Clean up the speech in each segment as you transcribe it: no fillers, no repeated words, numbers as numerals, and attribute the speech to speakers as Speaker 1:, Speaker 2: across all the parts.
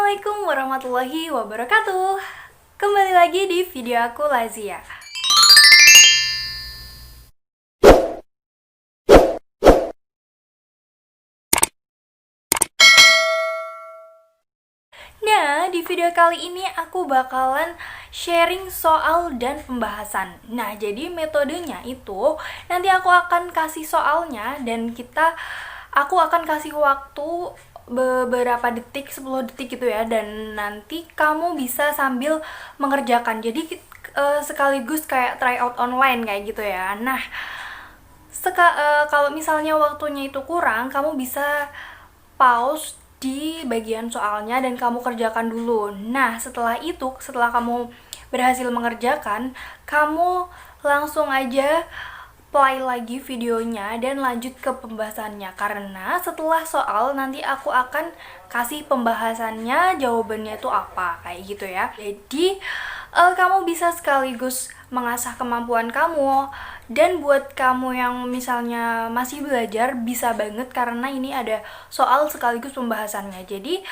Speaker 1: Assalamualaikum warahmatullahi wabarakatuh. Kembali lagi di video aku Lazia. Nah, di video kali ini aku bakalan sharing soal dan pembahasan. Nah, jadi metodenya itu nanti aku akan kasih soalnya dan aku akan kasih waktu beberapa detik, 10 detik gitu ya, dan nanti kamu bisa sambil mengerjakan. Jadi sekaligus kayak try out online kayak gitu ya. Nah, kalau misalnya waktunya itu kurang, kamu bisa pause di bagian soalnya dan kamu kerjakan dulu. Nah, setelah kamu berhasil mengerjakan, kamu langsung aja play lagi videonya dan lanjut ke pembahasannya, karena setelah soal nanti aku akan kasih pembahasannya, jawabannya itu apa, kayak gitu ya. Jadi kamu bisa sekaligus mengasah kemampuan kamu, dan buat kamu yang misalnya masih belajar bisa banget karena ini ada soal sekaligus pembahasannya. Jadi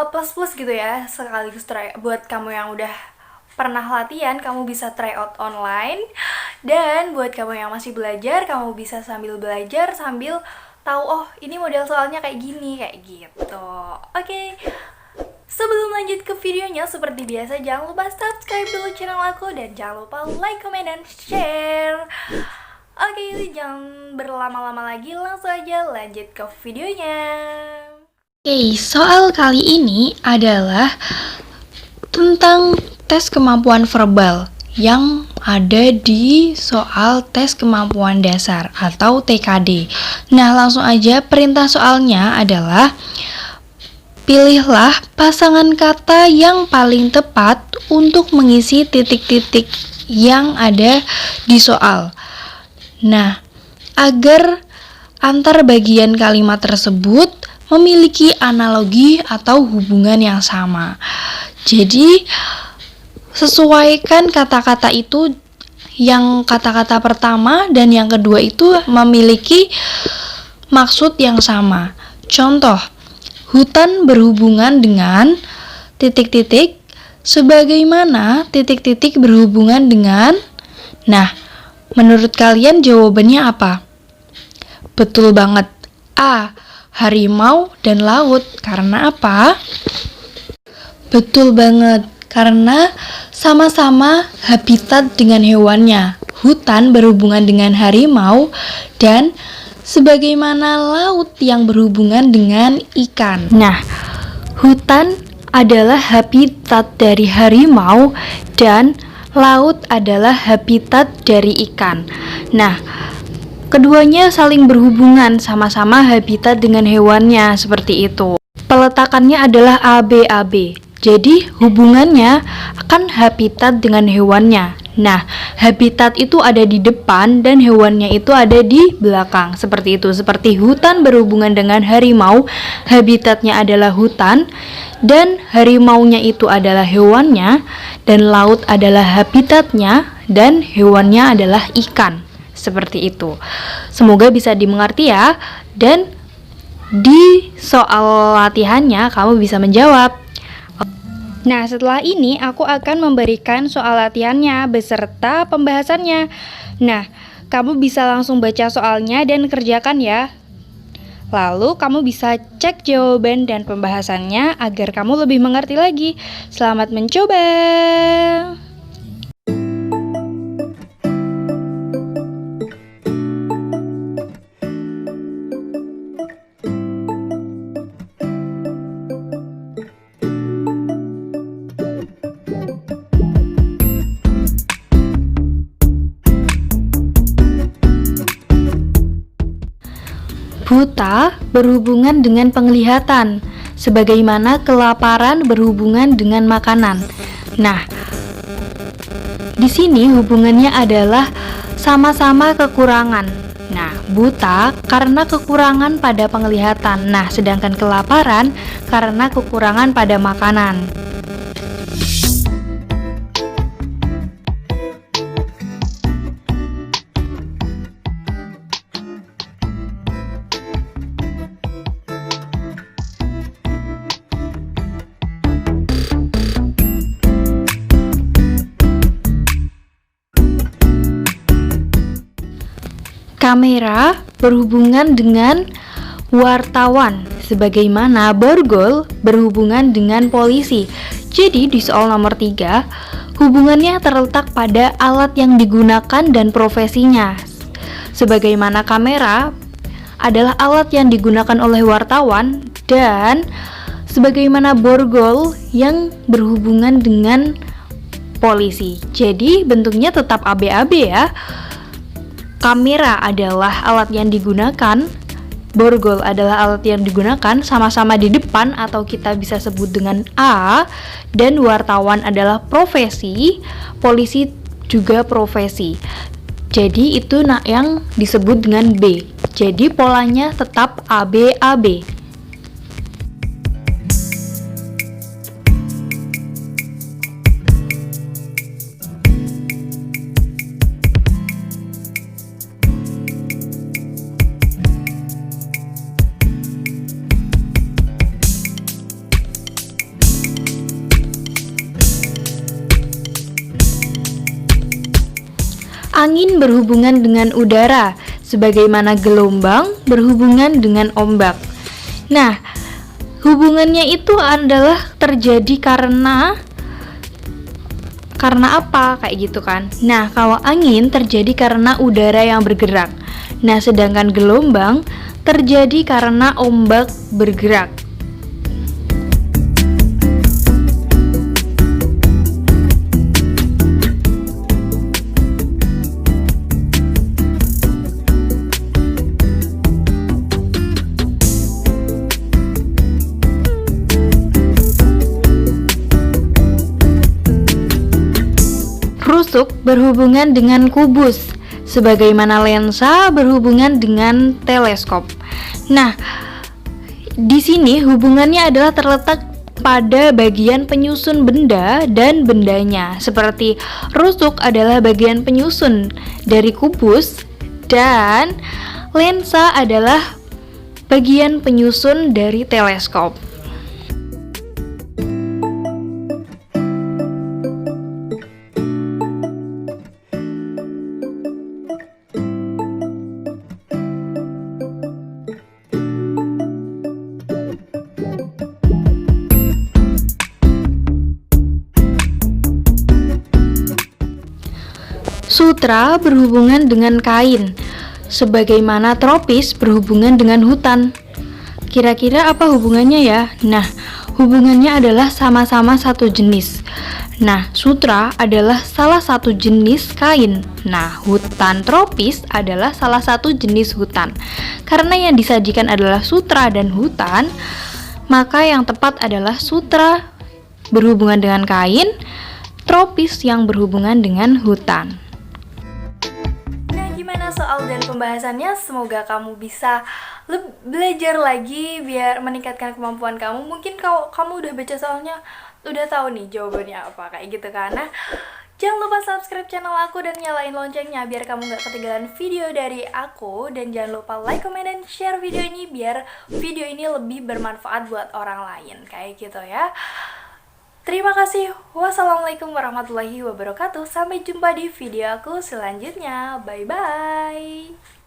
Speaker 1: plus gitu ya, sekaligus buat kamu yang udah pernah latihan, kamu bisa try out online. Dan buat kamu yang masih belajar, kamu bisa sambil belajar sambil tahu, oh ini model soalnya kayak gini, kayak gitu. Oke. Sebelum lanjut ke videonya, seperti biasa jangan lupa subscribe dulu channel aku dan jangan lupa like, comment, dan share. Oke, jangan berlama-lama lagi, langsung aja lanjut ke videonya.
Speaker 2: Oke, soal kali ini adalah tentang tes kemampuan verbal yang ada di soal tes kemampuan dasar atau TKD. Nah, langsung aja, perintah soalnya adalah pilihlah pasangan kata yang paling tepat untuk mengisi titik-titik yang ada di soal. Nah, agar antar bagian kalimat tersebut memiliki analogi atau hubungan yang sama. Jadi, sesuaikan kata-kata itu, yang kata-kata pertama dan yang kedua itu memiliki maksud yang sama. Contoh, hutan berhubungan dengan titik-titik, sebagaimana titik-titik berhubungan dengan. Nah, menurut kalian jawabannya apa? Betul banget. A. Harimau dan laut. Karena apa? Betul banget. Karena sama-sama habitat dengan hewannya. Hutan berhubungan dengan harimau dan sebagaimana laut yang berhubungan dengan ikan. Nah, hutan adalah habitat dari harimau dan laut adalah habitat dari ikan. Nah, keduanya saling berhubungan, sama-sama habitat dengan hewannya, seperti itu. Peletakannya adalah ABAB. Jadi hubungannya akan habitat dengan hewannya. Nah, habitat itu ada di depan dan hewannya itu ada di belakang. Seperti itu. Seperti hutan berhubungan dengan harimau, habitatnya adalah hutan, dan harimaunya itu adalah hewannya, dan laut adalah habitatnya, dan hewannya adalah ikan. Seperti itu. Semoga bisa dimengerti ya. Dan di soal latihannya kamu bisa menjawab. Nah, setelah ini aku akan memberikan soal latihannya beserta pembahasannya. Nah, kamu bisa langsung baca soalnya dan kerjakan ya. Lalu kamu bisa cek jawaban dan pembahasannya agar kamu lebih mengerti lagi. Selamat mencoba. Buta berhubungan dengan penglihatan, sebagaimana kelaparan berhubungan dengan makanan. Nah, di sini hubungannya adalah sama-sama kekurangan. Nah, buta karena kekurangan pada penglihatan. Nah, sedangkan kelaparan karena kekurangan pada makanan. Kamera berhubungan dengan wartawan, sebagaimana borgol berhubungan dengan polisi. Jadi di soal nomor 3, hubungannya terletak pada alat yang digunakan dan profesinya. Sebagaimana kamera adalah alat yang digunakan oleh wartawan dan sebagaimana borgol yang berhubungan dengan polisi. Jadi bentuknya tetap ABAB ya. Kamera adalah alat yang digunakan, borgol adalah alat yang digunakan, sama-sama di depan atau kita bisa sebut dengan A, dan wartawan adalah profesi, polisi juga profesi. Jadi itu yang disebut dengan B. Jadi polanya tetap ABAB. Angin berhubungan dengan udara, sebagaimana gelombang berhubungan dengan ombak. Nah, hubungannya itu adalah terjadi karena apa? Kayak gitu kan. Nah, kalau angin terjadi karena udara yang bergerak. Nah, sedangkan gelombang terjadi karena ombak bergerak. Rusuk berhubungan dengan kubus, sebagaimana lensa berhubungan dengan teleskop. Nah, di sini hubungannya adalah terletak pada bagian penyusun benda dan bendanya. Seperti rusuk adalah bagian penyusun dari kubus dan lensa adalah bagian penyusun dari teleskop. Sutra berhubungan dengan kain, sebagaimana tropis berhubungan dengan hutan. Kira-kira apa hubungannya ya? Nah, hubungannya adalah sama-sama satu jenis. Nah, sutra adalah salah satu jenis kain. Nah, hutan tropis adalah salah satu jenis hutan. Karena yang disajikan adalah sutra dan hutan, maka yang tepat adalah sutra berhubungan dengan kain, tropis yang berhubungan dengan hutan.
Speaker 1: Gimana soal dan pembahasannya? Semoga kamu bisa belajar lagi biar meningkatkan kemampuan kamu. Mungkin kalau kamu udah baca soalnya udah tahu nih jawabannya apa, kayak gitu kan. Nah, jangan lupa subscribe channel aku dan nyalain loncengnya biar kamu gak ketinggalan video dari aku. Dan jangan lupa like, comment, dan share video ini biar video ini lebih bermanfaat buat orang lain, kayak gitu ya. Terima kasih. Wassalamualaikum warahmatullahi wabarakatuh. Sampai jumpa di video aku selanjutnya. Bye-bye.